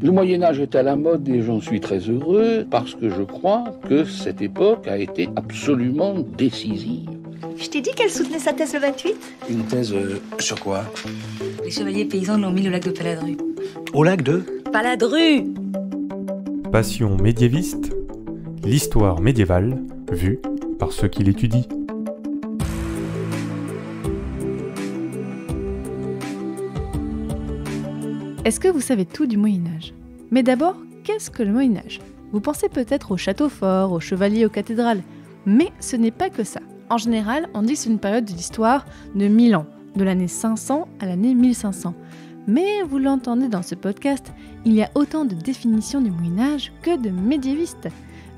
Le Moyen-Âge est à la mode et j'en suis très heureux parce que je crois que cette époque a été absolument décisive. Je t'ai dit qu'elle soutenait sa thèse le 28 ? Une thèse sur quoi? Les chevaliers paysans l'ont mis au lac de Paladru. Au lac de Paladru ! Passion médiéviste, l'histoire médiévale vue par ceux qui l'étudient. Est-ce que vous savez tout du Moyen-Âge ? Mais d'abord, qu'est-ce que le Moyen-Âge ? Vous pensez peut-être aux châteaux forts, aux chevaliers, aux cathédrales. Mais ce n'est pas que ça. En général, on dit que c'est une période de l'histoire de 1000 ans, de l'année 500 à l'année 1500. Mais vous l'entendez dans ce podcast, il y a autant de définitions du Moyen-Âge que de médiévistes.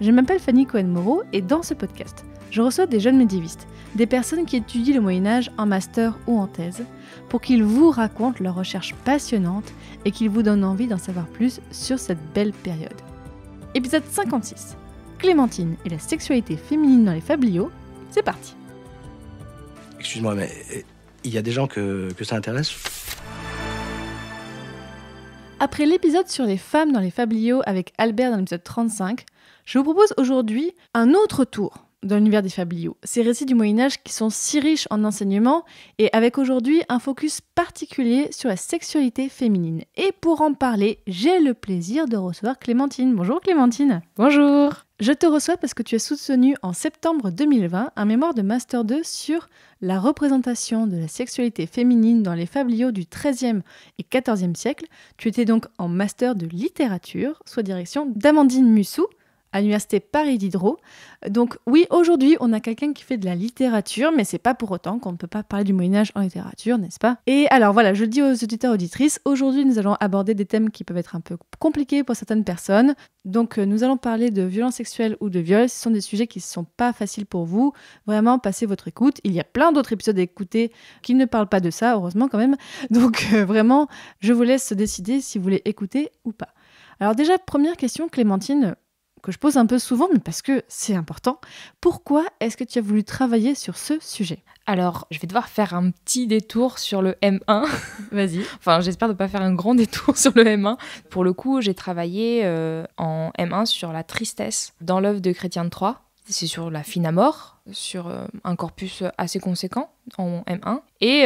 Je m'appelle Fanny Cohen-Moreau et dans ce podcast, je reçois des jeunes médiévistes, des personnes qui étudient le Moyen-Âge en master ou en thèse, pour qu'ils vous racontent leurs recherches passionnantes et qu'ils vous donnent envie d'en savoir plus sur cette belle période. Épisode 56. Clémentine et la sexualité féminine dans les fabliaux, c'est parti. Excuse-moi, mais il y a des gens que ça intéresse? Après l'épisode sur les femmes dans les fabliaux avec Albert dans l'épisode 35, je vous propose aujourd'hui un autre tour dans l'univers des fabliaux, ces récits du Moyen-Âge qui sont si riches en enseignements et avec aujourd'hui un focus particulier sur la sexualité féminine. Et pour en parler, j'ai le plaisir de recevoir Clémentine. Bonjour Clémentine. Bonjour. Je te reçois parce que tu as soutenu en septembre 2020 un mémoire de Master 2 sur la représentation de la sexualité féminine dans les fabliaux du XIIIe et XIVe siècle. Tu étais donc en Master de littérature, sous direction d'Amandine Mussou, à l'université Paris Diderot. Donc oui, aujourd'hui, on a quelqu'un qui fait de la littérature, mais c'est pas pour autant qu'on ne peut pas parler du Moyen-Âge en littérature, n'est-ce pas ? Et alors voilà, je le dis aux auditeurs et auditrices, aujourd'hui nous allons aborder des thèmes qui peuvent être un peu compliqués pour certaines personnes. Donc nous allons parler de violences sexuelles ou de viols, ce sont des sujets qui ne sont pas faciles pour vous. Vraiment, passez votre écoute. Il y a plein d'autres épisodes à écouter qui ne parlent pas de ça, heureusement quand même. Donc vraiment, je vous laisse décider si vous voulez écouter ou pas. Alors déjà, première question, Clémentine, que je pose un peu souvent, mais parce que c'est important. Pourquoi est-ce que tu as voulu travailler sur ce sujet ? Alors, je vais devoir faire un petit détour sur le M1. Vas-y. Enfin, j'espère ne pas faire un grand détour sur le M1. Pour le coup, j'ai travaillé en M1 sur la tristesse dans l'œuvre de Chrétien de Troyes. C'est sur la fine à mort, sur un corpus assez conséquent en M1. Et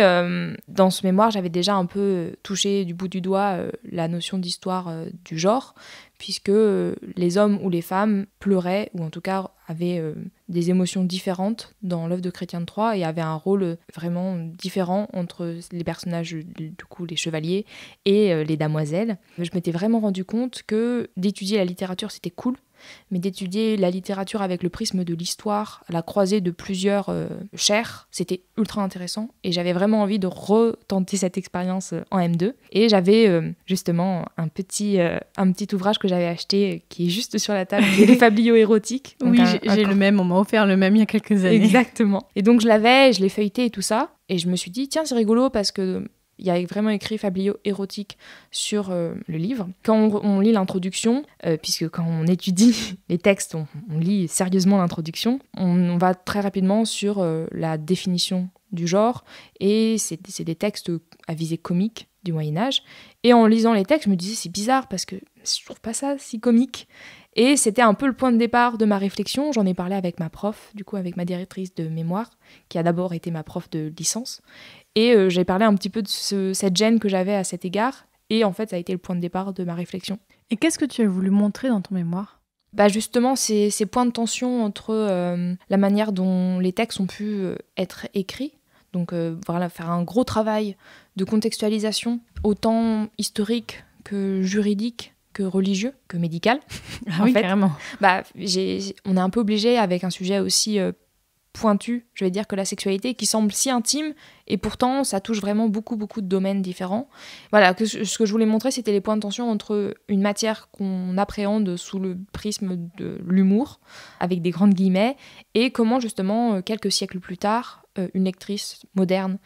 dans ce mémoire, j'avais déjà un peu touché du bout du doigt la notion d'histoire du genre, puisque les hommes ou les femmes pleuraient, ou en tout cas avaient des émotions différentes dans l'œuvre de Chrétien de Troyes et avaient un rôle vraiment différent entre les personnages, du coup les chevaliers et les damoiselles. Je m'étais vraiment rendu compte que d'étudier la littérature, c'était cool, mais d'étudier la littérature avec le prisme de l'histoire, à la croisée de plusieurs chaires, c'était ultra intéressant et j'avais vraiment envie de retenter cette expérience en M2. Et j'avais justement un petit ouvrage que j'avais acheté qui est juste sur la table, qui est les fabliaux érotiques. Oui, j'ai le même, on m'a offert le même il y a quelques années. Exactement. Et donc je l'ai feuilleté et tout ça, et je me suis dit, tiens, c'est rigolo parce que il y a vraiment écrit fabliaux érotiques sur le livre. Quand on lit l'introduction, puisque quand on étudie les textes, on lit sérieusement l'introduction, on va très rapidement sur la définition du genre, et c'est des textes à visée comique du Moyen-Âge. Et en lisant les textes, je me disais, c'est bizarre parce que je trouve pas ça si comique. Et c'était un peu le point de départ de ma réflexion. J'en ai parlé avec ma prof, du coup avec ma directrice de mémoire, qui a d'abord été ma prof de licence. Et j'ai parlé un petit peu de cette gêne que j'avais à cet égard. Et en fait, ça a été le point de départ de ma réflexion. Et qu'est-ce que tu as voulu montrer dans ton mémoire ? Justement, ces points de tension entre la manière dont les textes ont pu être écrits. Donc voilà, faire un gros travail de contextualisation, autant historique que juridique, que religieux, que médical. Ah oui, carrément. On est un peu obligé avec un sujet aussi pointu, je vais dire, que la sexualité, qui semble si intime, et pourtant ça touche vraiment beaucoup de domaines différents. Voilà, ce que je voulais montrer, c'était les points de tension entre une matière qu'on appréhende sous le prisme de l'humour, avec des grandes guillemets, et comment justement, quelques siècles plus tard, une lectrice moderne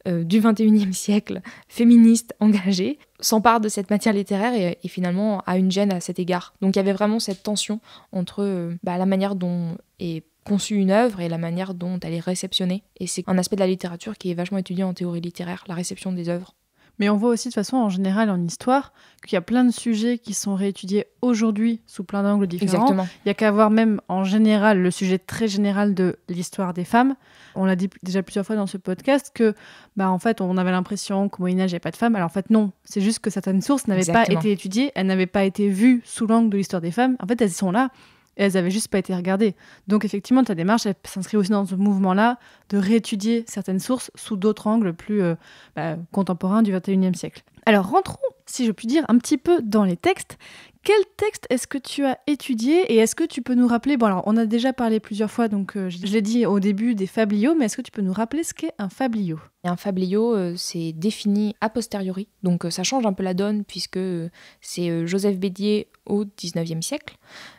du 21e siècle, féministe, engagée, s'empare de cette matière littéraire et finalement a une gêne à cet égard. Donc il y avait vraiment cette tension entre la manière dont est conçue une œuvre et la manière dont elle est réceptionnée. Et c'est un aspect de la littérature qui est vachement étudié en théorie littéraire, la réception des œuvres. Mais on voit aussi de façon en général en histoire qu'il y a plein de sujets qui sont réétudiés aujourd'hui sous plein d'angles différents. Exactement. Il y a qu'à voir même en général le sujet très général de l'histoire des femmes. On l'a dit déjà plusieurs fois dans ce podcast que, en fait, on avait l'impression qu'au Moyen-Âge, il n'y avait pas de femmes. Alors en fait, non. C'est juste que certaines sources n'avaient pas été étudiées, elles n'avaient pas été vues sous l'angle de l'histoire des femmes. En fait, elles sont là et elles n'avaient juste pas été regardées. Donc effectivement, ta démarche, elle s'inscrit aussi dans ce mouvement-là de réétudier certaines sources sous d'autres angles plus contemporains du XXIe siècle. Alors rentrons, si je puis dire, un petit peu dans les textes. Quel texte est-ce que tu as étudié et est-ce que tu peux nous rappeler, alors on a déjà parlé plusieurs fois, donc je l'ai dit au début des fabliaux, mais est-ce que tu peux nous rappeler ce qu'est un fabliau ? Et un fabliau, c'est défini a posteriori, donc ça change un peu la donne puisque c'est Joseph Bédier au XIXe siècle.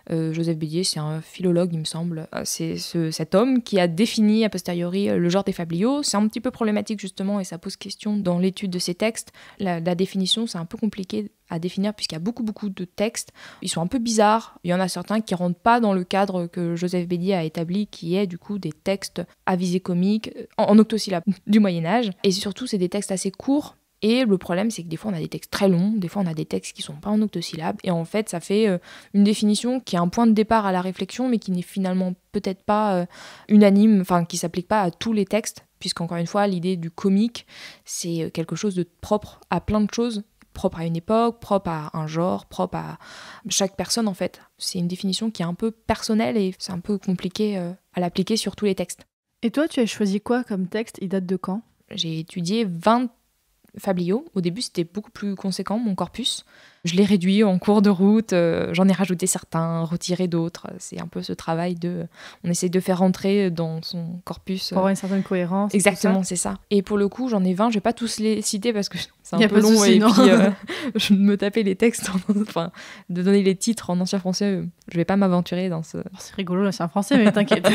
Joseph Bédier, c'est un philologue, il me semble. C'est cet homme qui a défini a posteriori le genre des fabliaux. C'est un petit peu problématique justement et ça pose question dans l'étude de ces textes. La définition, c'est un peu compliqué à définir puisqu'il y a beaucoup de textes. Ils sont un peu bizarres. Il y en a certains qui ne rentrent pas dans le cadre que Joseph Bédier a établi, qui est du coup des textes à visée comique, en octosyllabes du Moyen-Âge. Et surtout, c'est des textes assez courts. Et le problème, c'est que des fois, on a des textes très longs, des fois, on a des textes qui ne sont pas en octosyllabes. Et en fait, ça fait une définition qui est un point de départ à la réflexion, mais qui n'est finalement peut-être pas unanime, enfin, qui ne s'applique pas à tous les textes, puisqu'encore une fois, l'idée du comique, c'est quelque chose de propre à plein de choses, propre à une époque, propre à un genre, propre à chaque personne, en fait. C'est une définition qui est un peu personnelle et c'est un peu compliqué à l'appliquer sur tous les textes. Et toi, tu as choisi quoi comme texte ? Il date de quand ? J'ai étudié 20 fabliaux. Au début, c'était beaucoup plus conséquent, mon corpus. Je l'ai réduit en cours de route, j'en ai rajouté certains, retiré d'autres. C'est un peu ce travail on essaie de faire rentrer dans son corpus. Pour avoir une certaine cohérence. Exactement, c'est ça. Et pour le coup, j'en ai 20, je vais pas tous les citer parce que c'est un peu long. Souci, et non. puis, je me tapais les textes, de donner les titres en ancien français, je vais pas m'aventurer dans ce... C'est rigolo, l'ancien français, mais t'inquiète.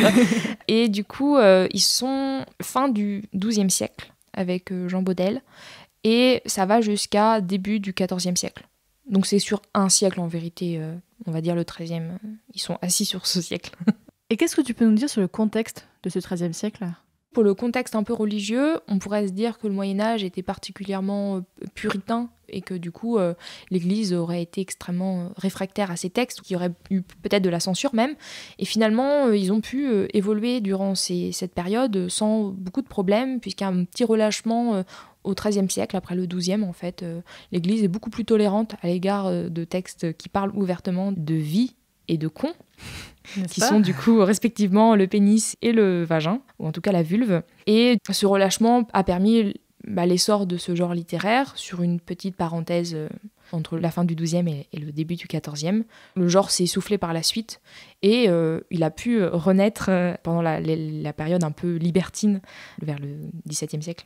Et du coup, ils sont fin du XIIe siècle, avec Jean Baudel, et ça va jusqu'à début du XIVe siècle. Donc c'est sur un siècle en vérité, on va dire le XIIIe, ils sont assis sur ce siècle. Et qu'est-ce que tu peux nous dire sur le contexte de ce XIIIe siècle ? Pour le contexte un peu religieux, on pourrait se dire que le Moyen-Âge était particulièrement puritain et que du coup l'Église aurait été extrêmement réfractaire à ces textes, qu'il y aurait eu peut-être de la censure même. Et finalement, ils ont pu évoluer durant cette période sans beaucoup de problèmes, puisqu'il y a un petit relâchement au XIIIe siècle, après le XIIe en fait. L'Église est beaucoup plus tolérante à l'égard de textes qui parlent ouvertement de vie et de con, qui sont du coup respectivement le pénis et le vagin, ou en tout cas la vulve. Et ce relâchement a permis l'essor de ce genre littéraire sur une petite parenthèse entre la fin du XIIe et le début du XIVe. Le genre s'est essoufflé par la suite et il a pu renaître pendant la période un peu libertine vers le XVIIe siècle.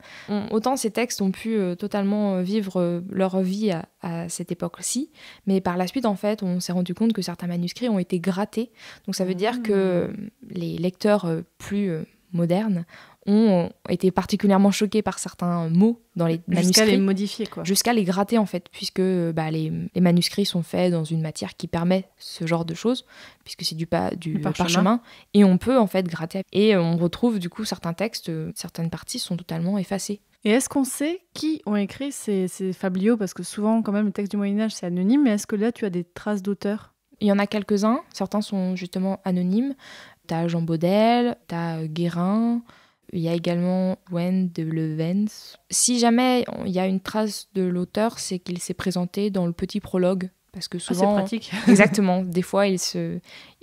Autant ces textes ont pu totalement vivre leur vie à cette époque-ci, mais par la suite, en fait, on s'est rendu compte que certains manuscrits ont été grattés. Donc ça veut dire que les lecteurs plus modernes ont été particulièrement choqués par certains mots dans les manuscrits. Jusqu'à les modifier, quoi. Jusqu'à les gratter, en fait, puisque les manuscrits sont faits dans une matière qui permet ce genre de choses, puisque c'est du parchemin, et on peut, en fait, gratter. Et on retrouve, du coup, certains textes, certaines parties sont totalement effacées. Et est-ce qu'on sait qui ont écrit ces fabliaux ? Parce que souvent, quand même, le texte du Moyen-Âge, c'est anonyme, mais est-ce que là, tu as des traces d'auteurs ? Il y en a quelques-uns, certains sont justement anonymes. T'as Jean Baudel, t'as Guérin, il y a également Gwen de Levens. Si jamais il y a une trace de l'auteur, c'est qu'il s'est présenté dans le petit prologue. Parce que souvent, c'est pratique. Exactement. Des fois,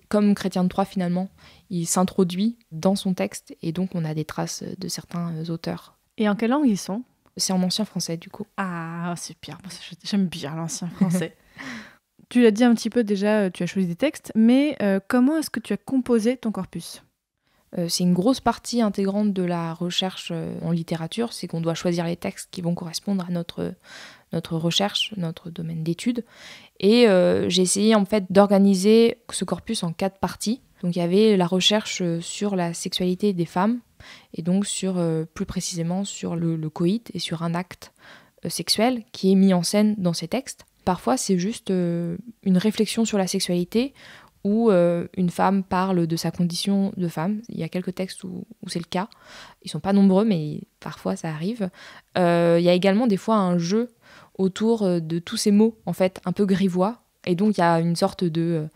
comme Chrétien de Troyes finalement, il s'introduit dans son texte et donc on a des traces de certains auteurs. Et en quelle langue ils sont ? C'est en ancien français du coup. Ah, super. J'aime bien l'ancien français. Tu l'as dit un petit peu déjà, tu as choisi des textes, mais comment est-ce que tu as composé ton corpus ? C'est une grosse partie intégrante de la recherche en littérature, c'est qu'on doit choisir les textes qui vont correspondre à notre recherche, notre domaine d'étude. Et j'ai essayé en fait d'organiser ce corpus en 4 parties. Donc il y avait la recherche sur la sexualité des femmes, et donc plus précisément sur le coït et sur un acte sexuel qui est mis en scène dans ces textes. Parfois c'est juste une réflexion sur la sexualité où une femme parle de sa condition de femme. Il y a quelques textes où c'est le cas. Ils sont pas nombreux, mais parfois ça arrive. Il y a également des fois un jeu autour de tous ces mots, en fait, un peu grivois. Et donc, il y a une sorte de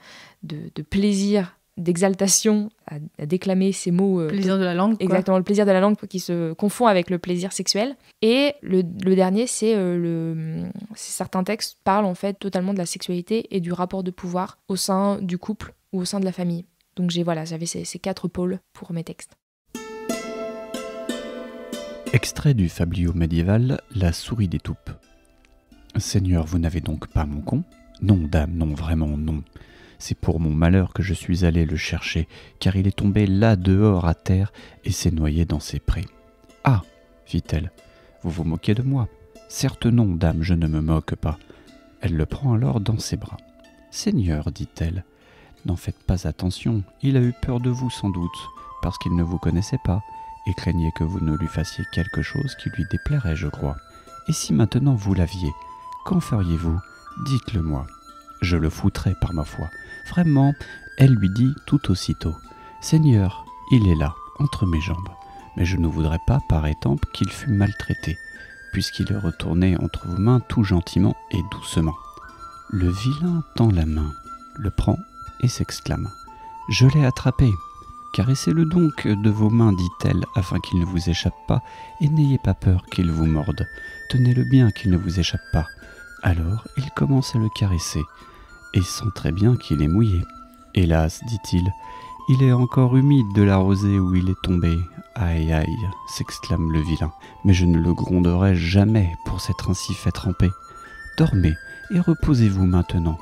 plaisir, d'exaltation à déclamer ces mots. Plaisir de la langue, quoi. Exactement, le plaisir de la langue qui se confond avec le plaisir sexuel. Et le dernier, c'est certains textes parlent en fait totalement de la sexualité et du rapport de pouvoir au sein du couple ou au sein de la famille. Donc j'avais ces 4 pôles pour mes textes. Extrait du fabliau médiéval La souris des toupes. Seigneur, vous n'avez donc pas mon con ? Non, dame, non, vraiment non. C'est pour mon malheur que je suis allé le chercher, car il est tombé là dehors à terre et s'est noyé dans ses prés. Ah, fit-elle, vous vous moquez de moi ? Certes non, dame, je ne me moque pas. Elle le prend alors dans ses bras. Seigneur, dit-elle, n'en faites pas attention, il a eu peur de vous sans doute, parce qu'il ne vous connaissait pas, et craignait que vous ne lui fassiez quelque chose qui lui déplairait, je crois. Et si maintenant vous l'aviez, qu'en feriez-vous ? Dites-le-moi. Je le foutrais par ma foi. Vraiment, elle lui dit tout aussitôt. Seigneur, il est là, entre mes jambes. Mais je ne voudrais pas, par étampe, qu'il fût maltraité, puisqu'il est retourné entre vos mains tout gentiment et doucement. Le vilain tend la main, le prend et s'exclame. Je l'ai attrapé. Caressez-le donc de vos mains, dit-elle, afin qu'il ne vous échappe pas, et n'ayez pas peur qu'il vous morde. Tenez-le bien qu'il ne vous échappe pas. Alors il commence à le caresser, et sent très bien qu'il est mouillé. Hélas, dit-il, il est encore humide de la rosée où il est tombé. Aïe, aïe, s'exclame le vilain, mais je ne le gronderai jamais pour s'être ainsi fait tremper. Dormez et reposez-vous maintenant.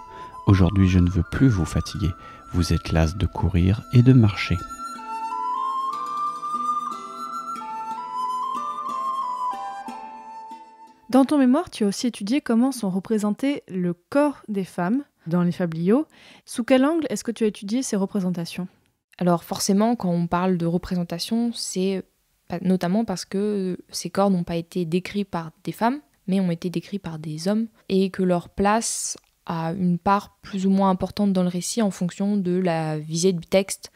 Aujourd'hui je ne veux plus vous fatiguer, vous êtes las de courir et de marcher. Dans ton mémoire, tu as aussi étudié comment sont représentés le corps des femmes dans les fabliaux. Sous quel angle est-ce que tu as étudié ces représentations ? Alors forcément, quand on parle de représentation, c'est notamment parce que ces corps n'ont pas été décrits par des femmes, mais ont été décrits par des hommes, et que leur place a une part plus ou moins importante dans le récit en fonction de la visée du texte.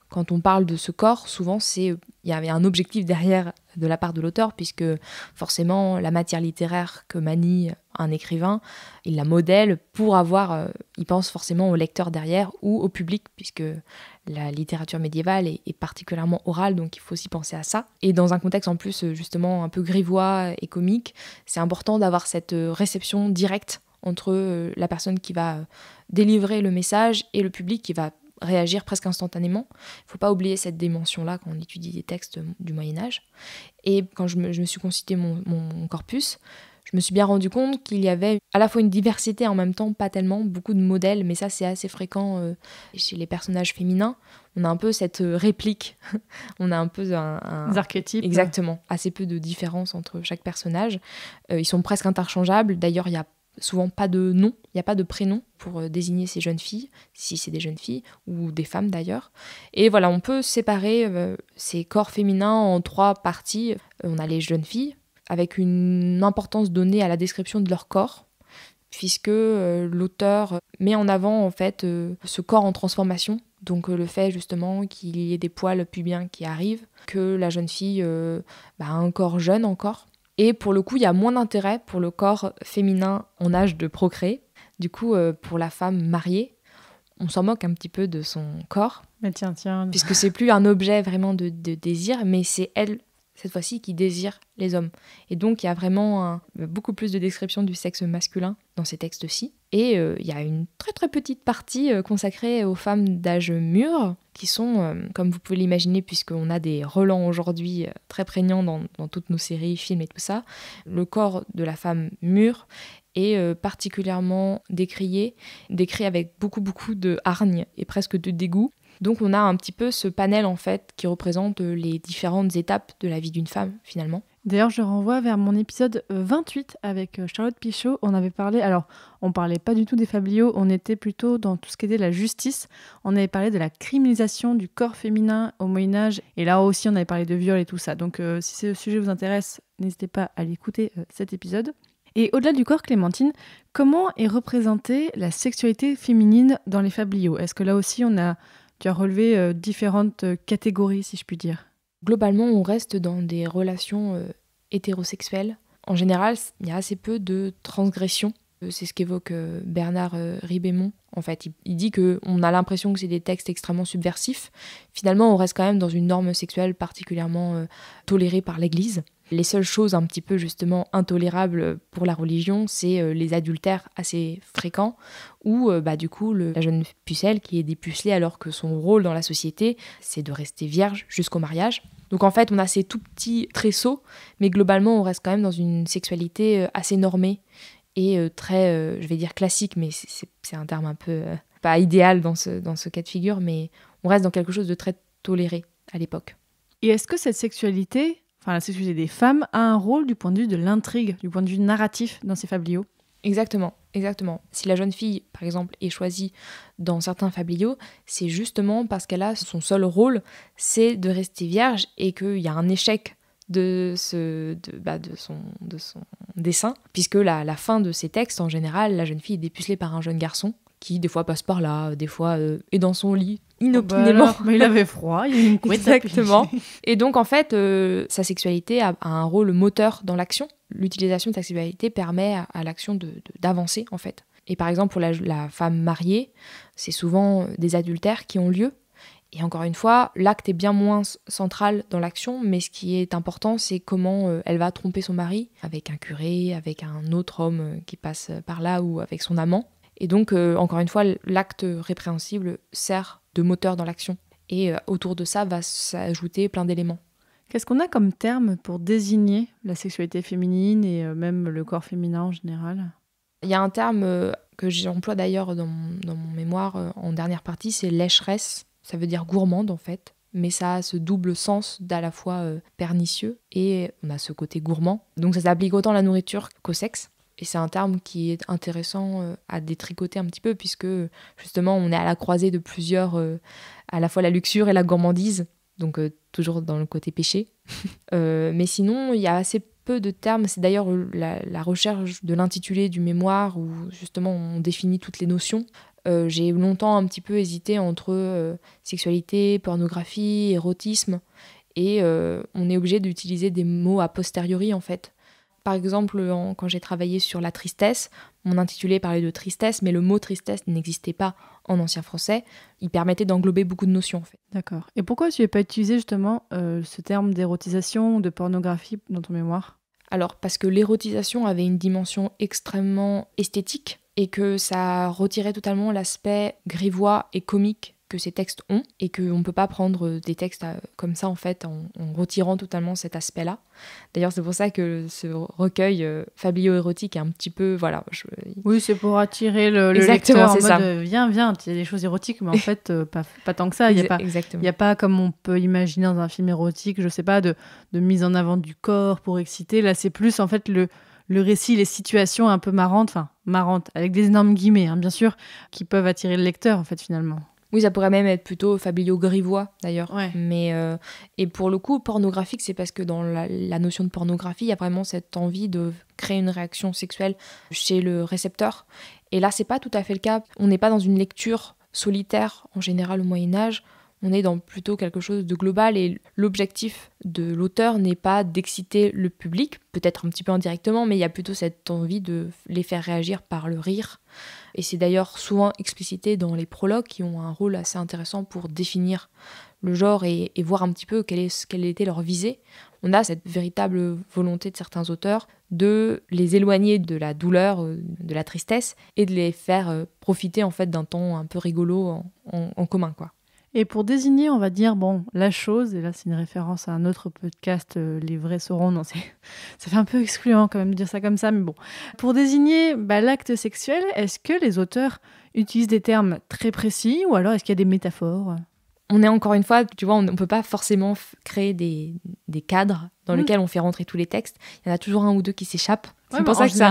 Quand on parle de ce corps, souvent il y avait un objectif derrière de la part de l'auteur, puisque forcément la matière littéraire que manie un écrivain, il la modèle pour il pense forcément au lecteur derrière ou au public, puisque la littérature médiévale est particulièrement orale, donc il faut aussi penser à ça. Et dans un contexte en plus justement un peu grivois et comique, c'est important d'avoir cette réception directe entre la personne qui va délivrer le message et le public qui va réagir presque instantanément. Il ne faut pas oublier cette dimension-là quand on étudie des textes du Moyen-Âge. Et quand je me suis constitué mon corpus, je me suis bien rendu compte qu'il y avait à la fois une diversité, en même temps pas tellement, beaucoup de modèles, mais ça c'est assez fréquent chez les personnages féminins. On a un peu cette réplique, on a un peu des archétypes. Exactement, assez peu de différence entre chaque personnage. Ils sont presque interchangeables, d'ailleurs il y a souvent pas de nom, il n'y a pas de prénom pour désigner ces jeunes filles, si c'est des jeunes filles, ou des femmes d'ailleurs. Et voilà, on peut séparer ces corps féminins en 3 parties. On a les jeunes filles, avec une importance donnée à la description de leur corps, puisque l'auteur met en avant en fait ce corps en transformation, donc le fait justement qu'il y ait des poils pubiens qui arrivent, que la jeune fille a un corps jeune encore. Et pour le coup, il y a moins d'intérêt pour le corps féminin en âge de procréer. Du coup, pour la femme mariée, on s'en moque un petit peu de son corps. Mais tiens. Puisque c'est plus un objet vraiment de désir, mais c'est elle, cette fois-ci, qui désire les hommes. Et donc, il y a vraiment beaucoup plus de description du sexe masculin dans ces textes-ci. Et il y a une très très petite partie consacrée aux femmes d'âge mûr, qui sont, comme vous pouvez l'imaginer, puisqu'on a des relents aujourd'hui très prégnants dans toutes nos séries, films et tout ça, le corps de la femme mûre est particulièrement décrit avec beaucoup de hargne et presque de dégoût. Donc on a un petit peu ce panel en fait qui représente les différentes étapes de la vie d'une femme finalement. D'ailleurs, je renvoie vers mon épisode 28 avec Charlotte Pichot. On avait parlé, alors on parlait pas du tout des fabliaux, on était plutôt dans tout ce qui était la justice. On avait parlé de la criminalisation du corps féminin au Moyen-Âge. Et là aussi, on avait parlé de viol et tout ça. Donc si ce sujet vous intéresse, n'hésitez pas à l'écouter cet épisode. Et au-delà du corps, Clémentine, comment est représentée la sexualité féminine dans les fabliaux ? Est-ce que là aussi, tu as relevé différentes catégories, si je puis dire ? Globalement, on reste dans des relations hétérosexuelles. En général, il y a assez peu de transgressions. C'est ce qu'évoque Bernard Ribémont. En fait, il dit qu'on a l'impression que c'est des textes extrêmement subversifs. Finalement, on reste quand même dans une norme sexuelle particulièrement tolérée par l'Église. Les seules choses un petit peu justement intolérables pour la religion, c'est les adultères assez fréquents, ou du coup la jeune pucelle qui est dépucelée alors que son rôle dans la société, c'est de rester vierge jusqu'au mariage. Donc en fait, on a ces tout petits tresseaux, mais globalement, on reste quand même dans une sexualité assez normée et très, je vais dire classique, mais c'est un terme un peu pas idéal dans ce cas de figure, mais on reste dans quelque chose de très toléré à l'époque. Et est-ce que cette sexualité, la sexualité des femmes, a un rôle du point de vue de l'intrigue, du point de vue narratif dans ces fabliaux ? Exactement. Si la jeune fille, par exemple, est choisie dans certains fabliaux, c'est justement parce qu'elle a son seul rôle, c'est de rester vierge et qu'il y a un échec de son dessin, puisque la fin de ces textes, en général, la jeune fille est dépucelée par un jeune garçon qui, des fois, passe par là, des fois, est dans son lit, inopinément. Mais il avait froid, il y a une couette. Exactement. Et donc, en fait, sa sexualité a un rôle moteur dans l'action. L'utilisation de sa sexualité permet à l'action d'avancer, en fait. Et par exemple, pour la femme mariée, c'est souvent des adultères qui ont lieu. Et encore une fois, l'acte est bien moins central dans l'action, mais ce qui est important, c'est comment elle va tromper son mari avec un curé, avec un autre homme qui passe par là ou avec son amant. Et donc, encore une fois, l'acte répréhensible sert de moteur dans l'action. Et autour de ça va s'ajouter plein d'éléments. Qu'est-ce qu'on a comme terme pour désigner la sexualité féminine et même le corps féminin en général ? Il y a un terme que j'emploie d'ailleurs dans mon mémoire en dernière partie, c'est lécheresse. Ça veut dire gourmande en fait, mais ça a ce double sens d'à la fois pernicieux et on a ce côté gourmand. Donc ça s'applique autant à la nourriture qu'au sexe. Et c'est un terme qui est intéressant à détricoter un petit peu puisque justement on est à la croisée de plusieurs, à la fois la luxure et la gourmandise, donc toujours dans le côté péché. Mais sinon il y a assez peu de termes, c'est d'ailleurs la recherche de l'intitulé du mémoire où justement on définit toutes les notions. J'ai longtemps un petit peu hésité entre sexualité, pornographie, érotisme et on est obligé d'utiliser des mots a posteriori en fait. Par exemple, quand j'ai travaillé sur la tristesse, mon intitulé parlait de tristesse, mais le mot tristesse n'existait pas en ancien français. Il permettait d'englober beaucoup de notions, en fait. D'accord. Et pourquoi tu n'as pas utilisé justement ce terme d'érotisation ou de pornographie dans ton mémoire ? Alors, parce que l'érotisation avait une dimension extrêmement esthétique et que ça retirait totalement l'aspect grivois et comique que ces textes ont et qu'on ne peut pas prendre des textes comme ça en fait en retirant totalement cet aspect-là. D'ailleurs c'est pour ça que ce recueil fablio-érotique est un petit peu Oui, c'est pour attirer le lecteur en mode viens, il y a des choses érotiques mais en fait pas tant que ça. Il n'y a pas comme on peut imaginer dans un film érotique, je sais pas, de mise en avant du corps pour exciter. Là c'est plus en fait le récit, les situations un peu marrantes, avec des énormes guillemets bien sûr, qui peuvent attirer le lecteur en fait finalement. Oui, ça pourrait même être plutôt fablio-grivois d'ailleurs. Ouais. Mais, et pour le coup, pornographique, c'est parce que dans la notion de pornographie, il y a vraiment cette envie de créer une réaction sexuelle chez le récepteur. Et là, c'est pas tout à fait le cas. On n'est pas dans une lecture solitaire en général au Moyen-Âge. On est dans plutôt quelque chose de global et l'objectif de l'auteur n'est pas d'exciter le public, peut-être un petit peu indirectement, mais il y a plutôt cette envie de les faire réagir par le rire. Et c'est d'ailleurs souvent explicité dans les prologues qui ont un rôle assez intéressant pour définir le genre et voir un petit peu quelle était leur visée. On a cette véritable volonté de certains auteurs de les éloigner de la douleur, de la tristesse et de les faire profiter en fait d'un temps un peu rigolo en commun, quoi. Et pour désigner, on va dire, la chose, et là c'est une référence à un autre podcast, Les Vrais Saurons, non, ça fait un peu excluant quand même de dire ça comme ça, mais bon. Pour désigner l'acte sexuel, est-ce que les auteurs utilisent des termes très précis ou alors est-ce qu'il y a des métaphores ? On est encore une fois, tu vois, on ne peut pas forcément créer des cadres dans lesquels on fait rentrer tous les textes. Il y en a toujours un ou deux qui s'échappent. C'est pour ça que c'est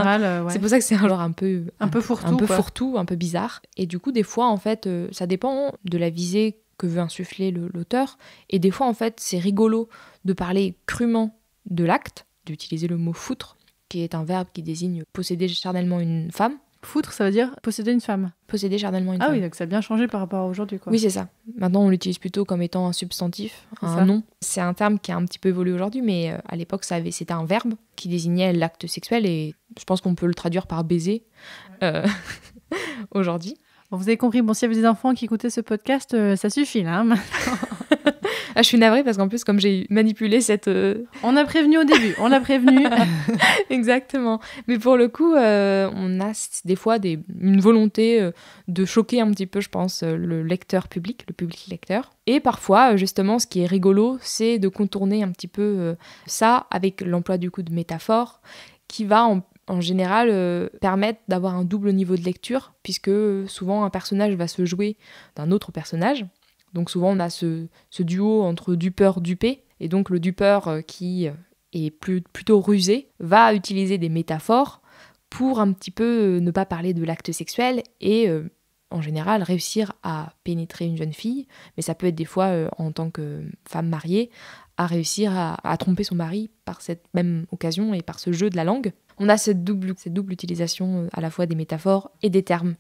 un genre un peu fourre-tout, un peu bizarre. Et du coup, des fois, en fait, ça dépend de la visée que veut insuffler l'auteur. Et des fois, en fait, c'est rigolo de parler crûment de l'acte, d'utiliser le mot foutre, qui est un verbe qui désigne posséder charnellement une femme. Foutre, ça veut dire posséder une femme. Posséder charnellement une Ah femme. oui, donc ça a bien changé par rapport à aujourd'hui, quoi. Oui, c'est ça. Maintenant, on l'utilise plutôt comme étant un substantif, un nom. C'est un terme qui a un petit peu évolué aujourd'hui, mais à l'époque, c'était un verbe qui désignait l'acte sexuel et je pense qu'on peut le traduire par baiser aujourd'hui. Bon, vous avez compris, bon, s'il y avait des enfants qui écoutaient ce podcast, ça suffit, là. Hein, je suis navrée parce qu'en plus, comme j'ai manipulé cette... On a prévenu au début, on l'a prévenu. Exactement. Mais pour le coup, on a des fois une volonté de choquer un petit peu, je pense, le lecteur public, le public lecteur. Et parfois, justement, ce qui est rigolo, c'est de contourner un petit peu ça avec l'emploi du coup de métaphores qui va en général permettre d'avoir un double niveau de lecture, puisque souvent un personnage va se jouer d'un autre personnage. Donc souvent on a ce duo entre dupeur-dupé, et donc le dupeur qui est plutôt rusé va utiliser des métaphores pour un petit peu ne pas parler de l'acte sexuel et en général réussir à pénétrer une jeune fille, mais ça peut être des fois en tant que femme mariée, à réussir à tromper son mari par cette même occasion et par ce jeu de la langue. On a cette double utilisation à la fois des métaphores et des termes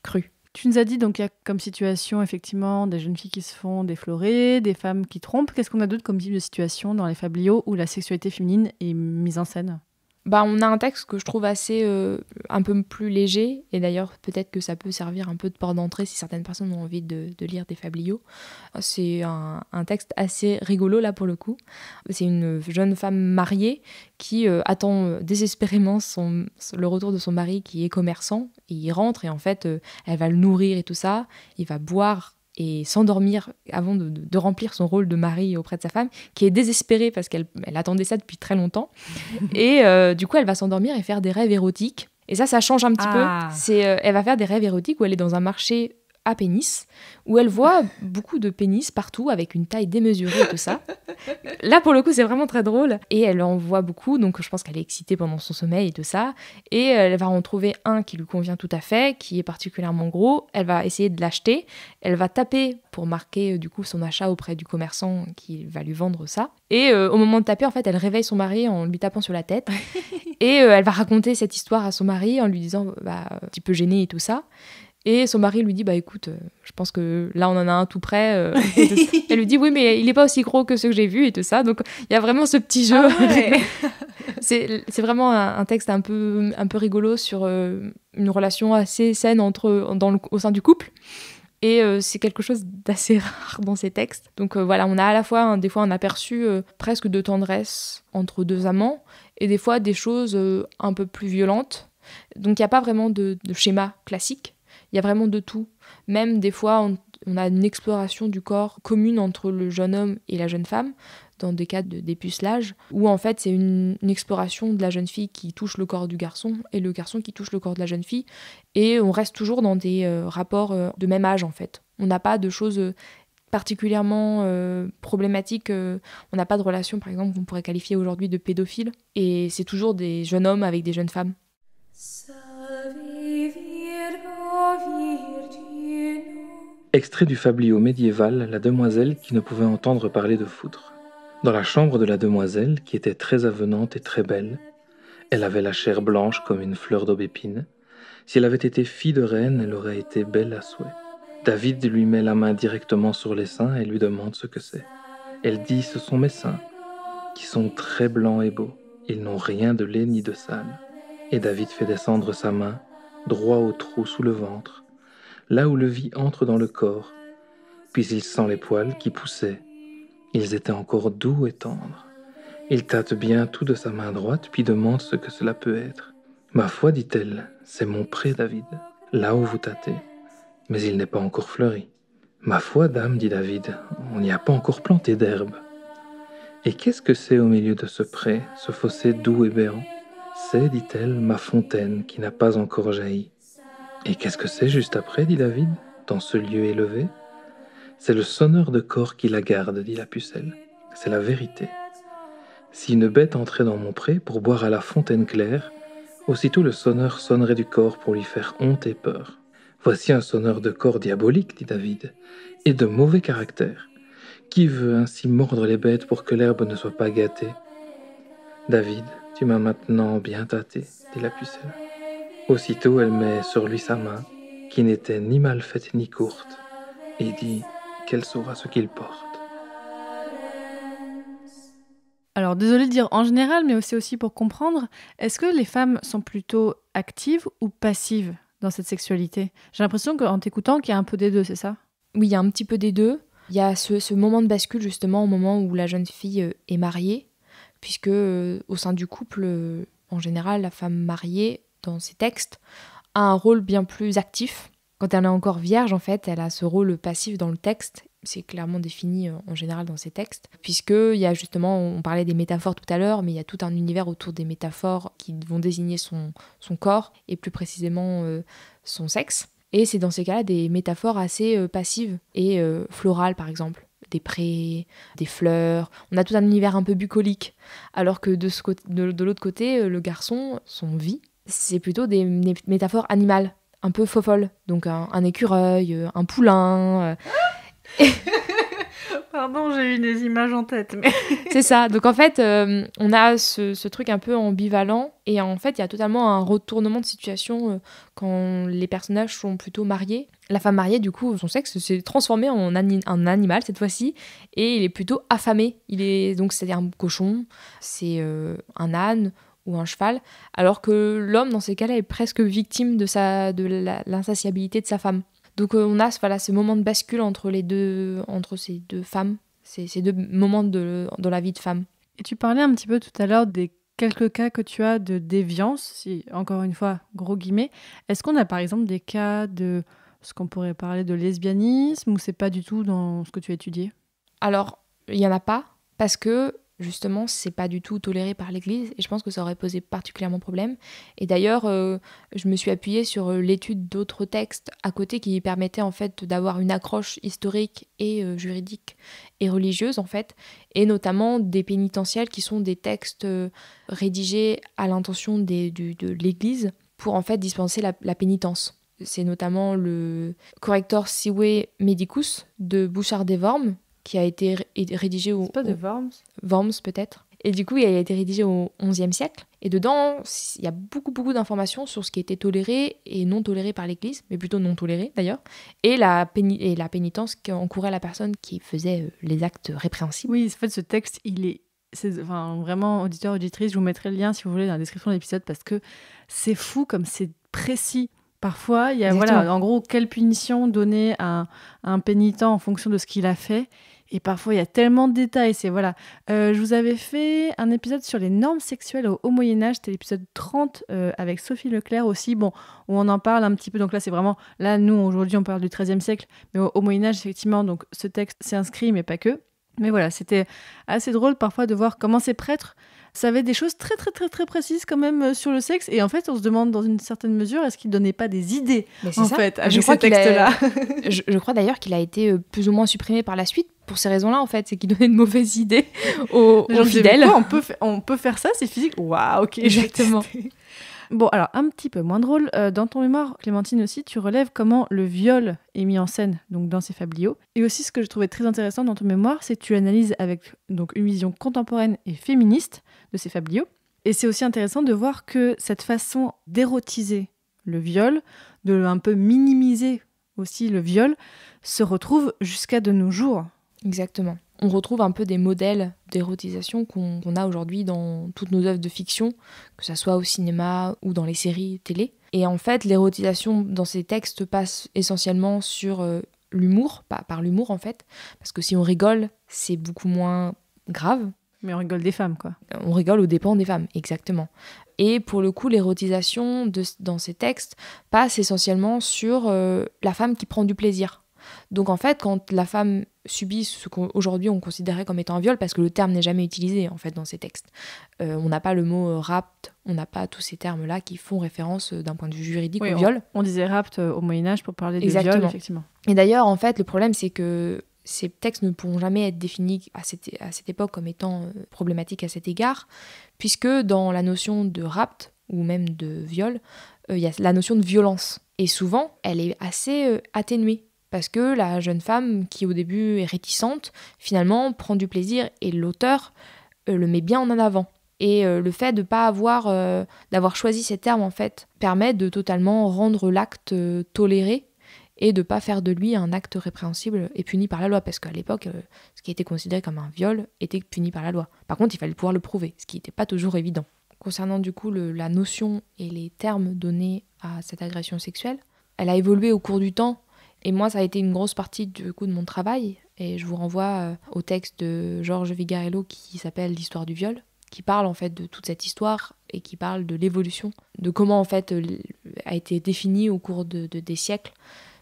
crus. Tu nous as dit donc il y a comme situation effectivement des jeunes filles qui se font déflorer, des femmes qui trompent. Qu'est-ce qu'on a d'autre comme type de situation dans les fabliaux où la sexualité féminine est mise en scène ? On a un texte que je trouve assez un peu plus léger, et d'ailleurs peut-être que ça peut servir un peu de porte d'entrée si certaines personnes ont envie de lire des fabliaux. C'est un texte assez rigolo là pour le coup. C'est une jeune femme mariée qui attend désespérément le retour de son mari qui est commerçant, et il rentre et en fait elle va le nourrir et tout ça, il va boire et s'endormir avant de remplir son rôle de mari auprès de sa femme, qui est désespérée parce qu'elle attendait ça depuis très longtemps. Et du coup, elle va s'endormir et faire des rêves érotiques. Et ça change un petit peu. Elle va faire des rêves érotiques où elle est dans un marché à pénis, où elle voit beaucoup de pénis partout, avec une taille démesurée et tout ça. Là, pour le coup, c'est vraiment très drôle. Et elle en voit beaucoup, donc je pense qu'elle est excitée pendant son sommeil et tout ça. Et elle va en trouver un qui lui convient tout à fait, qui est particulièrement gros. Elle va essayer de l'acheter. Elle va taper pour marquer du coup son achat auprès du commerçant qui va lui vendre ça. Et au moment de taper, en fait, elle réveille son mari en lui tapant sur la tête. Et elle va raconter cette histoire à son mari en lui disant un petit peu gênée et tout ça. Et son mari lui dit, écoute, je pense que là, on en a un tout près. Elle lui dit, oui, mais il n'est pas aussi gros que ceux que j'ai vus et tout ça. Donc, il y a vraiment ce petit jeu. Ah ouais. C'est vraiment un texte un peu rigolo sur une relation assez saine au sein du couple. Et c'est quelque chose d'assez rare dans ces textes. Donc voilà, on a à la fois des fois un aperçu presque de tendresse entre deux amants, et des fois des choses un peu plus violentes. Donc il n'y a pas vraiment de schéma classique. Il y a vraiment de tout. Même des fois, on a une exploration du corps commune entre le jeune homme et la jeune femme, dans des cas de dépucelage, où en fait c'est une exploration de la jeune fille qui touche le corps du garçon et le garçon qui touche le corps de la jeune fille. Et on reste toujours dans des rapports de même âge en fait. On n'a pas de choses particulièrement problématiques. On n'a pas de relation par exemple qu'on pourrait qualifier aujourd'hui de pédophile. Et c'est toujours des jeunes hommes avec des jeunes femmes. Extrait du fabliau médiéval La demoiselle qui ne pouvait entendre parler de foutre. Dans la chambre de la demoiselle, qui était très avenante et très belle, elle avait la chair blanche comme une fleur d'aubépine. Si elle avait été fille de reine, elle aurait été belle à souhait. David lui met la main directement sur les seins et lui demande ce que c'est. Elle dit « Ce sont mes seins, qui sont très blancs et beaux. Ils n'ont rien de laid ni de sale. » Et David fait descendre sa main, droit au trou sous le ventre, là où le vie entre dans le corps. Puis il sent les poils qui poussaient. Ils étaient encore doux et tendres. Il tâte bien tout de sa main droite, puis demande ce que cela peut être. « Ma foi, dit-elle, c'est mon pré, David, là où vous tâtez. Mais il n'est pas encore fleuri. »« Ma foi, dame, dit David, on n'y a pas encore planté d'herbe. »« Et qu'est-ce que c'est au milieu de ce pré, ce fossé doux et béant ? » ?»« C'est, dit-elle, ma fontaine qui n'a pas encore jailli. »« Et qu'est-ce que c'est juste après, dit David, dans ce lieu élevé ? » ?»« C'est le sonneur de corps qui la garde, dit la pucelle. C'est la vérité. Si une bête entrait dans mon pré pour boire à la fontaine claire, aussitôt le sonneur sonnerait du corps pour lui faire honte et peur. Voici un sonneur de corps diabolique, dit David, et de mauvais caractère. Qui veut ainsi mordre les bêtes pour que l'herbe ne soit pas gâtée ? David, Tu m'as maintenant bien tâté, dit la pucelle. Aussitôt, elle met sur lui sa main, qui n'était ni mal faite ni courte, et dit qu'elle saura ce qu'il porte. Alors, désolé de dire en général, mais c'est aussi pour comprendre, est-ce que les femmes sont plutôt actives ou passives dans cette sexualité ? J'ai l'impression qu'en t'écoutant, qu'il y a un peu des deux, c'est ça ? Oui, il y a un petit peu des deux. Il y a ce moment de bascule, justement, au moment où la jeune fille est mariée, puisque au sein du couple, en général, la femme mariée, dans ses textes, a un rôle bien plus actif. Quand elle est encore vierge, en fait, elle a ce rôle passif dans le texte. C'est clairement défini en général dans ses textes, puisqu'il y a justement, on parlait des métaphores tout à l'heure, mais il y a tout un univers autour des métaphores qui vont désigner son corps, et plus précisément son sexe. Et c'est dans ces cas-là des métaphores assez passives et florales, par exemple. Des prés, des fleurs, on a tout un univers un peu bucolique. Alors que de l'autre côté, le garçon, son vie, c'est plutôt des métaphores animales, un peu fofolles. Donc un écureuil, un poulain... Pardon, j'ai eu des images en tête. Mais... c'est ça. Donc en fait, on a ce truc un peu ambivalent. Et en fait, il y a totalement un retournement de situation quand les personnages sont plutôt mariés. La femme mariée, du coup, son sexe s'est transformé en animal cette fois-ci. Et il est plutôt affamé. Donc c'est un cochon, c'est un âne ou un cheval. Alors que l'homme, dans ces cas-là, est presque victime de l'insatiabilité de sa femme. Donc on a ce moment de bascule entre ces deux femmes, ces deux moments dans la vie de femme. Et tu parlais un petit peu tout à l'heure des quelques cas que tu as de déviance, si, encore une fois, gros guillemets. Est-ce qu'on a par exemple des cas de ce qu'on pourrait parler de lesbianisme ou c'est pas du tout dans ce que tu as étudié ? Alors, il n'y en a pas, parce que justement, c'est pas du tout toléré par l'Église et je pense que ça aurait posé particulièrement problème. Et d'ailleurs, je me suis appuyée sur l'étude d'autres textes à côté qui permettaient en fait d'avoir une accroche historique et juridique et religieuse en fait, et notamment des pénitentiels qui sont des textes rédigés à l'intention de l'Église pour en fait dispenser la pénitence. C'est notamment le Corrector Sive Medicus de Bouchard des Worms, qui a été rédigé au... C'est pas de Worms ? Worms, peut-être. Et du coup, il a été rédigé au XIe siècle. Et dedans, il y a beaucoup d'informations sur ce qui était toléré et non toléré par l'Église, mais plutôt non toléré, d'ailleurs, et la pénitence qu'encourait la personne qui faisait les actes répréhensibles. Oui, en fait, ce texte, vraiment, auditeur, auditrice, je vous mettrai le lien, si vous voulez, dans la description de l'épisode, parce que c'est fou comme c'est précis. Parfois, il y a, en gros, quelle punition donner à un pénitent en fonction de ce qu'il a fait. Et parfois, il y a tellement de détails. Je vous avais fait un épisode sur les normes sexuelles au Moyen-Âge. C'était l'épisode 30 avec Sophie Leclerc aussi, où on en parle un petit peu. Donc là, c'est vraiment... Là, nous, aujourd'hui, on parle du XIIIe siècle. Mais au Moyen-Âge, effectivement, donc, ce texte s'est inscrit, mais pas que. Mais voilà, c'était assez drôle parfois de voir comment ces prêtres savaient des choses très, très, très, très précises quand même sur le sexe. Et en fait, on se demande dans une certaine mesure, est-ce qu'ils ne donnaient pas des idées, fait, avec ces textes-là. Je crois d'ailleurs qu'il a été plus ou moins supprimé par la suite pour ces raisons-là, en fait. C'est qu'il donnait de mauvaises idées aux fidèles. On peut faire ça, c'est physique. Waouh, ok. Exactement. Bon, alors, un petit peu moins drôle. Dans ton mémoire, Clémentine aussi, tu relèves comment le viol est mis en scène donc dans ces fabliaux. Et aussi, ce que je trouvais très intéressant dans ton mémoire, c'est que tu analyses avec donc, une vision contemporaine et féministe de ces fabliaux. Et c'est aussi intéressant de voir que cette façon d'érotiser le viol, de un peu minimiser aussi le viol, se retrouve jusqu'à de nos jours. Exactement. On retrouve un peu des modèles d'érotisation qu'on a aujourd'hui dans toutes nos œuvres de fiction, que ça soit au cinéma ou dans les séries télé. Et en fait, l'érotisation dans ces textes passe essentiellement sur l'humour, par l'humour en fait, parce que si on rigole, c'est beaucoup moins grave. Mais on rigole des femmes, quoi. On rigole aux dépens des femmes, exactement. Et pour le coup, l'érotisation dans ces textes passe essentiellement sur la femme qui prend du plaisir. Donc en fait, quand la femme subit ce qu'aujourd'hui on considérait comme étant un viol, parce que le terme n'est jamais utilisé en fait dans ces textes, on n'a pas le mot rapt, on n'a pas tous ces termes-là qui font référence d'un point de vue juridique au viol. On disait rapt au Moyen-Âge pour parler de viol, effectivement. Et d'ailleurs, en fait, le problème c'est que ces textes ne pourront jamais être définis à cette époque comme étant problématiques à cet égard, puisque dans la notion de rapt ou même de viol, il y a la notion de violence. Et souvent, elle est assez atténuée. Parce que la jeune femme, qui au début est réticente, finalement prend du plaisir et l'auteur le met bien en avant. Et le fait de pas d'avoir choisi ces termes, en fait, permet de totalement rendre l'acte toléré et de pas faire de lui un acte répréhensible et puni par la loi. Parce qu'à l'époque, ce qui était considéré comme un viol était puni par la loi. Par contre, il fallait pouvoir le prouver, ce qui n'était pas toujours évident. Concernant du coup la notion et les termes donnés à cette agression sexuelle, elle a évolué au cours du temps. Et moi, ça a été une grosse partie du coup de mon travail. Et je vous renvoie au texte de Georges Vigarello qui s'appelle « L'histoire du viol », qui parle en fait de toute cette histoire et qui parle de l'évolution, de comment en fait a été définie au cours des siècles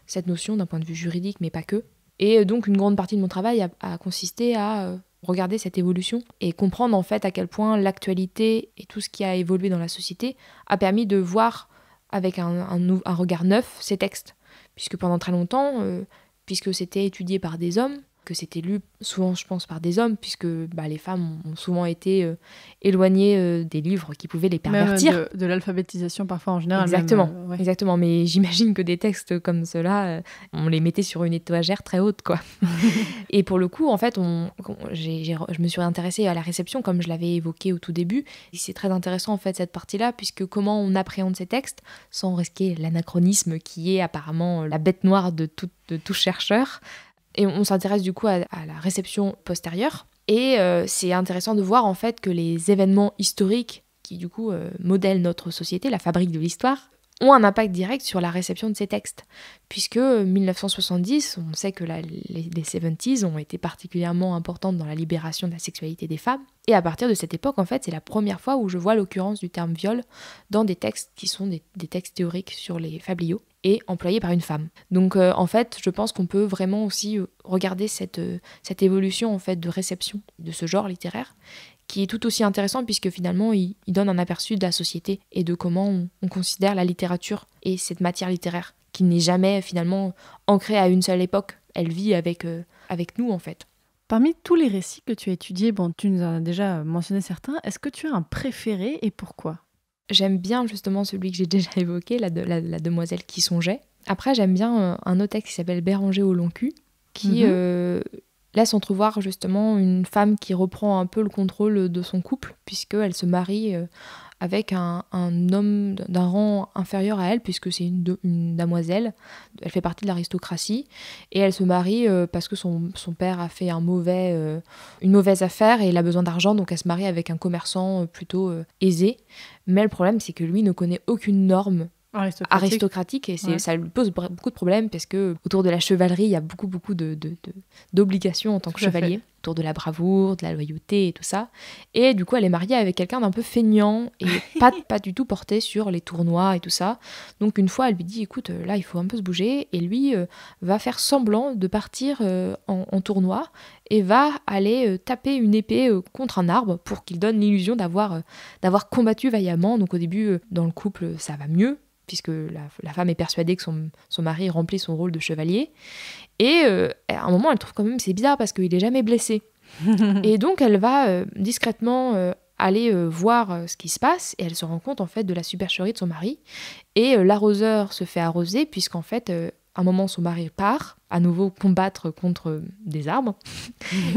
cette notion d'un point de vue juridique, mais pas que. Et donc une grande partie de mon travail a consisté à regarder cette évolution et comprendre en fait à quel point l'actualité et tout ce qui a évolué dans la société a permis de voir avec un regard neuf ces textes. Puisque pendant très longtemps, puisque c'était étudié par des hommes, que c'était lu souvent, je pense, par des hommes, puisque les femmes ont souvent été éloignées des livres qui pouvaient les pervertir. Même de l'alphabétisation parfois en général. Exactement, même, ouais. exactement. Mais j'imagine que des textes comme ceux-là, on les mettait sur une étagère très haute, quoi. Et pour le coup, en fait, je me suis intéressée à la réception, comme je l'avais évoqué au tout début. Et c'est très intéressant, en fait, cette partie-là, puisque comment on appréhende ces textes sans risquer l'anachronisme qui est apparemment la bête noire de tout chercheur. Et on s'intéresse du coup à la réception postérieure. Et c'est intéressant de voir en fait que les événements historiques qui du coup modèlent notre société, la fabrique de l'histoire, ont un impact direct sur la réception de ces textes. Puisque 1970, on sait que les 70s ont été particulièrement importantes dans la libération de la sexualité des femmes. Et à partir de cette époque, en fait, c'est la première fois où je vois l'occurrence du terme viol dans des textes qui sont des textes théoriques sur les fabliaux et employés par une femme. Donc en fait, je pense qu'on peut vraiment aussi regarder cette évolution en fait de réception de ce genre littéraire qui est tout aussi intéressant puisque finalement il donne un aperçu de la société et de comment on considère la littérature et cette matière littéraire qui n'est jamais finalement ancrée à une seule époque. Elle vit avec nous en fait. Parmi tous les récits que tu as étudiés, tu nous en as déjà mentionné certains, est-ce que tu as un préféré et pourquoi ? J'aime bien justement celui que j'ai déjà évoqué, la demoiselle qui songeait. Après, j'aime bien un autre texte qui s'appelle Béranger au long cul, qui laisse entrevoir justement une femme qui reprend un peu le contrôle de son couple, puisqu'elle se marie avec un homme d'un rang inférieur à elle, puisque c'est une damoiselle. Elle fait partie de l'aristocratie, et elle se marie parce que son père a fait une mauvaise affaire, et il a besoin d'argent, donc elle se marie avec un commerçant plutôt aisé. Mais le problème, c'est que lui ne connaît aucune norme aristocratique et ça lui pose beaucoup de problèmes parce que autour de la chevalerie il y a beaucoup d'obligations en tant que chevalier, autour de la bravoure, de la loyauté et tout ça, et du coup elle est mariée avec quelqu'un d'un peu feignant et pas du tout porté sur les tournois et tout ça. Donc une fois elle lui dit écoute là il faut un peu se bouger, et lui va faire semblant de partir en tournoi et va aller taper une épée contre un arbre pour qu'il donne l'illusion d'avoir combattu vaillamment. Donc au début dans le couple ça va mieux puisque la femme est persuadée que son mari remplit son rôle de chevalier. Et à un moment, elle trouve quand même c'est bizarre parce qu'il n'est jamais blessé. Et donc, elle va discrètement aller voir ce qui se passe, et elle se rend compte en fait de la supercherie de son mari. Et l'arroseur se fait arroser, puisqu'en fait, à un moment, son mari part à nouveau combattre contre des arbres.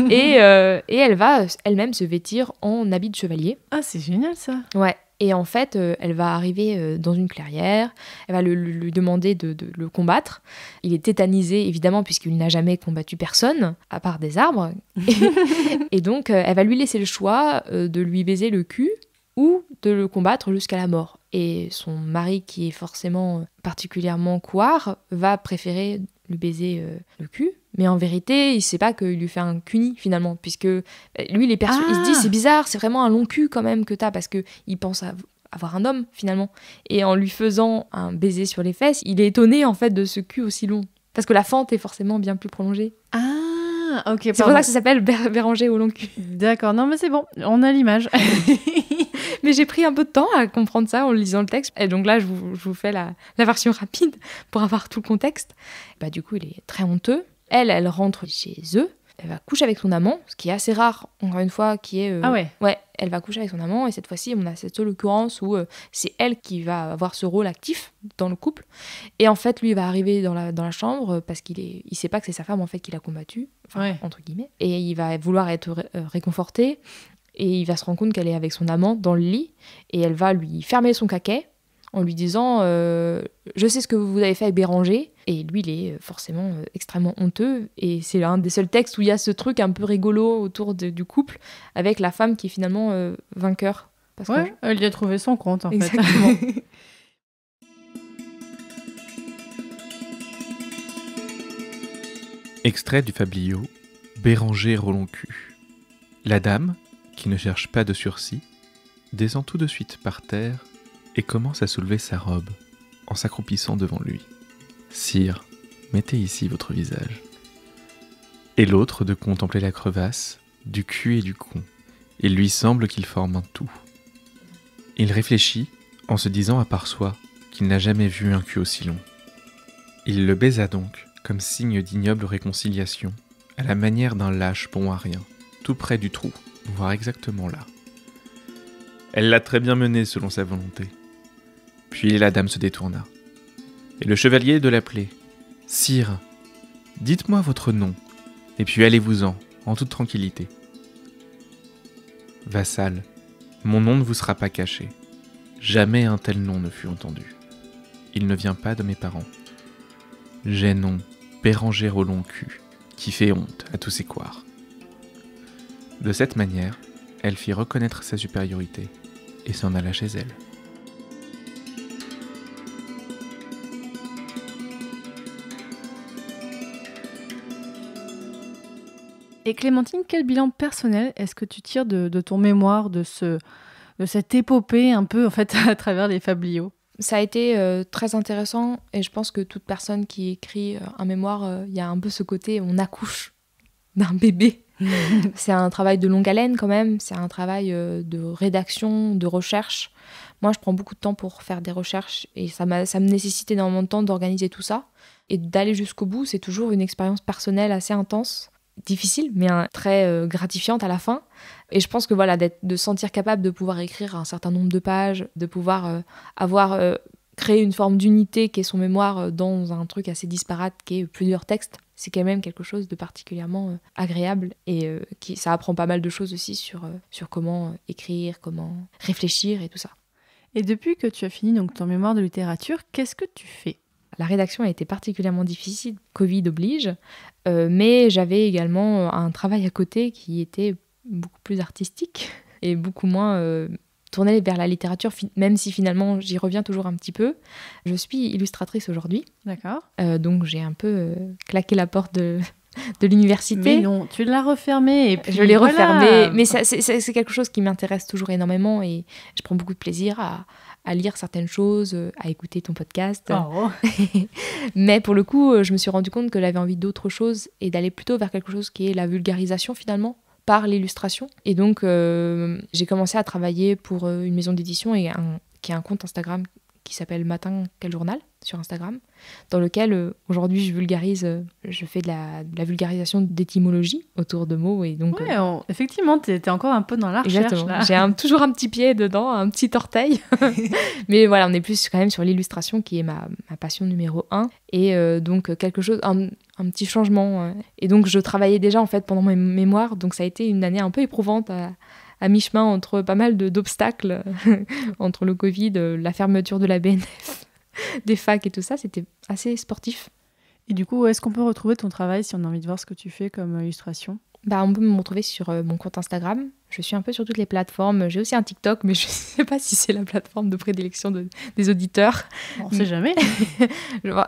et elle va elle-même se vêtir en habit de chevalier. Ah, c'est génial ça. Ouais. Et en fait, elle va arriver dans une clairière, elle va lui demander de le combattre. Il est tétanisé, évidemment, puisqu'il n'a jamais combattu personne, à part des arbres. Et donc, elle va lui laisser le choix de lui baiser le cul ou de le combattre jusqu'à la mort. Et son mari, qui est forcément particulièrement couard, va préférer lui baiser le cul. Mais en vérité, il ne sait pas qu'il lui fait un cuni, finalement, puisque lui, il se dit, c'est bizarre, c'est vraiment un long cul quand même que t'as, parce qu'il pense avoir un homme, finalement. Et en lui faisant un baiser sur les fesses, il est étonné, en fait, de ce cul aussi long. Parce que la fente est forcément bien plus prolongée. Ah, ok. C'est pour ça que ça s'appelle Béranger au long cul. D'accord, non mais c'est bon, on a l'image. Mais j'ai pris un peu de temps à comprendre ça en lisant le texte. Et donc là, je vous fais la version rapide pour avoir tout le contexte. Bah, du coup, il est très honteux. Elle rentre chez eux, elle va coucher avec son amant, ce qui est assez rare, encore une fois, qui est... Ah ouais. Ouais, elle va coucher avec son amant, et cette fois-ci, on a cette seule occurrence où c'est elle qui va avoir ce rôle actif dans le couple. Et en fait, lui, il va arriver dans la chambre parce il sait pas que c'est sa femme, en fait, qui l'a combattu, enfin, entre guillemets. Et il va vouloir être réconforté. et il va se rendre compte qu'elle est avec son amant dans le lit, et elle va lui fermer son caquet en lui disant je sais ce que vous avez fait avec Béranger, et lui il est forcément extrêmement honteux, et c'est un des seuls textes où il y a ce truc un peu rigolo autour du couple, avec la femme qui est finalement vainqueur. Parce elle y a trouvé son compte en Exactement. fait. Extrait du fabliau Béranger Roloncu. La dame, qui ne cherche pas de sursis, descend tout de suite par terre et commence à soulever sa robe en s'accroupissant devant lui. « Sire, mettez ici votre visage. » Et l'autre de contempler la crevasse, du cul et du con. Il lui semble qu'ils forment un tout. Il réfléchit en se disant à part soi qu'il n'a jamais vu un cul aussi long. Il le baisa donc, comme signe d'ignoble réconciliation, à la manière d'un lâche bon à rien, tout près du trou, voire exactement là. Elle l'a très bien mené selon sa volonté. Puis la dame se détourna. Et le chevalier de l'appeler. « Sire, dites-moi votre nom, et puis allez-vous-en, en toute tranquillité. »« Vassal, mon nom ne vous sera pas caché. Jamais un tel nom ne fut entendu. Il ne vient pas de mes parents. J'ai nom Béranger Roloncu, qui fait honte à tous ses couards. » De cette manière, elle fit reconnaître sa supériorité et s'en alla chez elle. Et Clémentine, quel bilan personnel est-ce que tu tires de ton mémoire, de cette épopée un peu en fait à travers les fabliaux ? Ça a été très intéressant, et je pense que toute personne qui écrit un mémoire, il y a un peu ce côté on accouche d'un bébé. C'est un travail de longue haleine quand même, c'est un travail de rédaction, de recherche. Moi, je prends beaucoup de temps pour faire des recherches, et ça me nécessite énormément de temps d'organiser tout ça. Et d'aller jusqu'au bout, c'est toujours une expérience personnelle assez intense, difficile, mais très gratifiante à la fin. Et je pense que voilà, de se sentir capable de pouvoir écrire un certain nombre de pages, de pouvoir avoir créé une forme d'unité qui est son mémoire dans un truc assez disparate qui est plusieurs textes, c'est quand même quelque chose de particulièrement agréable, et ça apprend pas mal de choses aussi sur comment écrire, comment réfléchir et tout ça. Et depuis que tu as fini donc ton mémoire de littérature, qu'est-ce que tu fais ? La rédaction a été particulièrement difficile, Covid oblige, mais j'avais également un travail à côté qui était beaucoup plus artistique et beaucoup moins tourné vers la littérature, même si finalement j'y reviens toujours un petit peu. Je suis illustratrice aujourd'hui. D'accord. Donc j'ai un peu claqué la porte de l'université. Mais non, tu l'as refermée. Et puis je l'ai voilà. refermée, mais c'est quelque chose qui m'intéresse toujours énormément, et je prends beaucoup de plaisir à lire certaines choses, à écouter ton podcast. Oh. Mais pour le coup, je me suis rendu compte que j'avais envie d'autre chose, et d'aller plutôt vers quelque chose qui est la vulgarisation finalement, par l'illustration. Et donc, j'ai commencé à travailler pour une maison d'édition qui a un compte Instagram qui s'appelle Matin Quel Journal sur Instagram, dans lequel aujourd'hui je fais de la vulgarisation d'étymologie autour de mots, et donc effectivement t'es encore un peu dans la recherche. Exactement. Là. J'ai toujours un petit pied dedans, un petit orteil, mais voilà, on est plus quand même sur l'illustration qui est ma passion numéro 1, et donc quelque chose, un petit changement, et donc je travaillais déjà en fait pendant mes mémoires, donc ça a été une année un peu éprouvante à mi-chemin entre pas mal d'obstacles, entre le Covid, la fermeture de la BNF, des facs et tout ça, c'était assez sportif. Et du coup, où est-ce qu'on peut retrouver ton travail si on a envie de voir ce que tu fais comme illustration ? On peut me retrouver sur mon compte Instagram. Je suis un peu sur toutes les plateformes. J'ai aussi un TikTok, mais je ne sais pas si c'est la plateforme de prédilection des auditeurs. On ne sait jamais.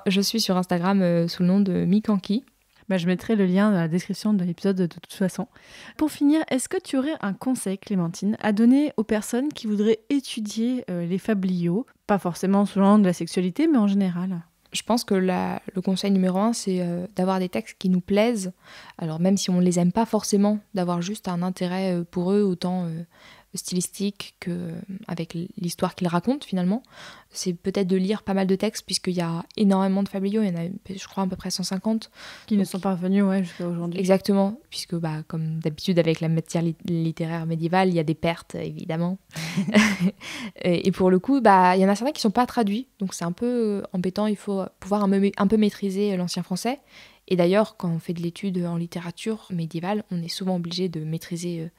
Je suis sur Instagram sous le nom de Mikanki. Je mettrai le lien dans la description de l'épisode de toute façon. Pour finir, est-ce que tu aurais un conseil, Clémentine, à donner aux personnes qui voudraient étudier les fabliaux, pas forcément selon de la sexualité, mais en général ? Je pense que le conseil numéro 1, c'est d'avoir des textes qui nous plaisent. Alors même si on ne les aime pas forcément, d'avoir juste un intérêt pour eux, autant stylistique qu'avec l'histoire qu'ils racontent finalement. C'est peut-être de lire pas mal de textes, puisqu'il y a énormément de fabliaux, il y en a je crois à peu près 150. Qui ne sont pas revenus jusqu'à aujourd'hui. Exactement, puisque comme d'habitude avec la matière littéraire médiévale, il y a des pertes évidemment. Et pour le coup, il y en a certains qui ne sont pas traduits. Donc c'est un peu embêtant, il faut pouvoir un peu maîtriser l'ancien français. Et d'ailleurs, quand on fait de l'étude en littérature médiévale, on est souvent obligé de maîtriser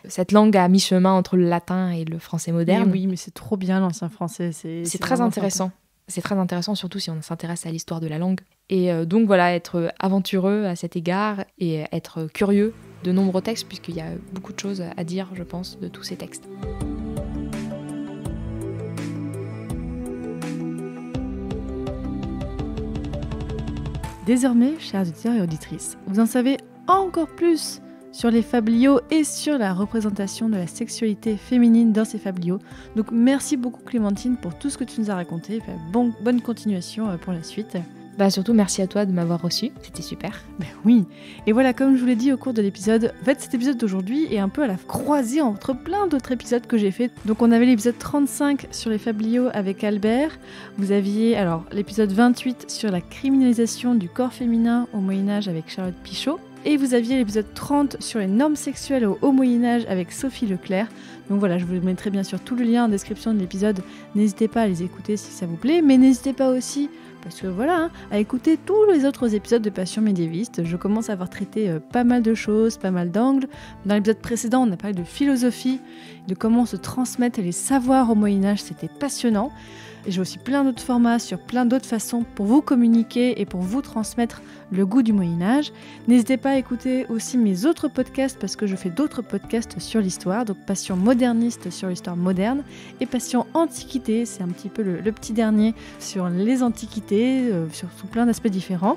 cette langue à mi-chemin entre le latin et le français moderne. Oui, mais c'est trop bien l'ancien français. C'est très intéressant. Sympa. C'est très intéressant, surtout si on s'intéresse à l'histoire de la langue. Et donc voilà, être aventureux à cet égard et être curieux de nombreux textes, puisqu'il y a beaucoup de choses à dire, je pense, de tous ces textes. Désormais, chers auditeurs et auditrices, vous en savez encore plus sur les fabliaux et sur la représentation de la sexualité féminine dans ces fabliaux. Donc merci beaucoup Clémentine pour tout ce que tu nous as raconté. Bonne continuation pour la suite. Surtout merci à toi de m'avoir reçu, c'était super. Oui, et voilà, comme je vous l'ai dit au cours de l'épisode, en fait cet épisode d'aujourd'hui est un peu à la croisée entre plein d'autres épisodes que j'ai fait. Donc on avait l'épisode 35 sur les fabliaux avec Albert, vous aviez alors l'épisode 28 sur la criminalisation du corps féminin au Moyen-Âge avec Charlotte Pichot, et vous aviez l'épisode 30 sur les normes sexuelles au Haut Moyen-Âge avec Sophie Leclerc. Donc voilà, je vous mettrai bien sûr tout le lien en description de l'épisode, n'hésitez pas à les écouter si ça vous plaît, mais n'hésitez pas aussi parce que voilà, à écouter tous les autres épisodes de Passion médiéviste. Je commence à avoir traité pas mal de choses, pas mal d'angles. Dans l'épisode précédent, on a parlé de philosophie, de comment se transmettre les savoirs au Moyen-Âge, c'était passionnant. Et j'ai aussi plein d'autres formats sur plein d'autres façons pour vous communiquer et pour vous transmettre le goût du Moyen-Âge. N'hésitez pas à écouter aussi mes autres podcasts parce que je fais d'autres podcasts sur l'histoire, donc Passion moderniste sur l'histoire moderne et Passion antiquité, c'est un petit peu le petit dernier sur les antiquités, sous plein d'aspects différents.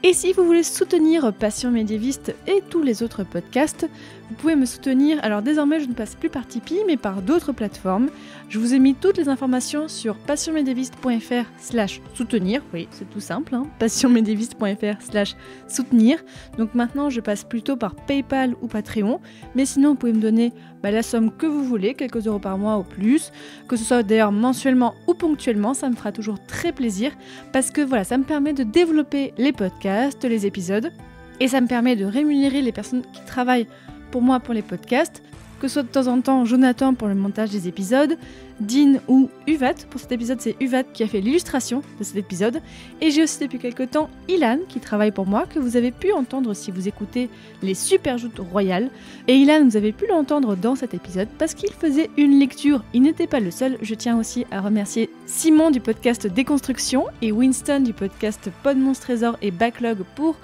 Et si vous voulez soutenir Passion médiéviste et tous les autres podcasts, vous pouvez me soutenir. Alors désormais, je ne passe plus par Tipeee, mais par d'autres plateformes. Je vous ai mis toutes les informations sur passionmédiéviste.fr/soutenir. Oui, c'est tout simple, hein, passionmédiéviste.fr/soutenir. Donc maintenant, je passe plutôt par PayPal ou Patreon. Mais sinon, vous pouvez me donner la somme que vous voulez, quelques euros par mois ou plus. Que ce soit d'ailleurs mensuellement ou ponctuellement, ça me fera toujours très plaisir. Parce que voilà, ça me permet de développer les podcasts, les épisodes. Et ça me permet de rémunérer les personnes qui travaillent pour moi pour les podcasts, que ce soit de temps en temps Jonathan pour le montage des épisodes, Dean ou Uvat. Pour cet épisode, c'est Uvat qui a fait l'illustration de cet épisode. Et j'ai aussi depuis quelques temps Ilan qui travaille pour moi, que vous avez pu entendre si vous écoutez les Superjoutes Royales. Et Ilan, vous avez pu l'entendre dans cet épisode parce qu'il faisait une lecture. Il n'était pas le seul. Je tiens aussi à remercier Simon du podcast Déconstruction et Winston du podcast Pod Monstre Trésor et Backlog pour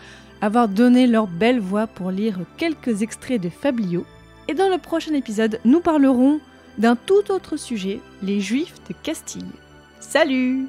avoir donné leur belle voix pour lire quelques extraits de Fabliaux. Et dans le prochain épisode, nous parlerons d'un tout autre sujet, les Juifs de Castille. Salut!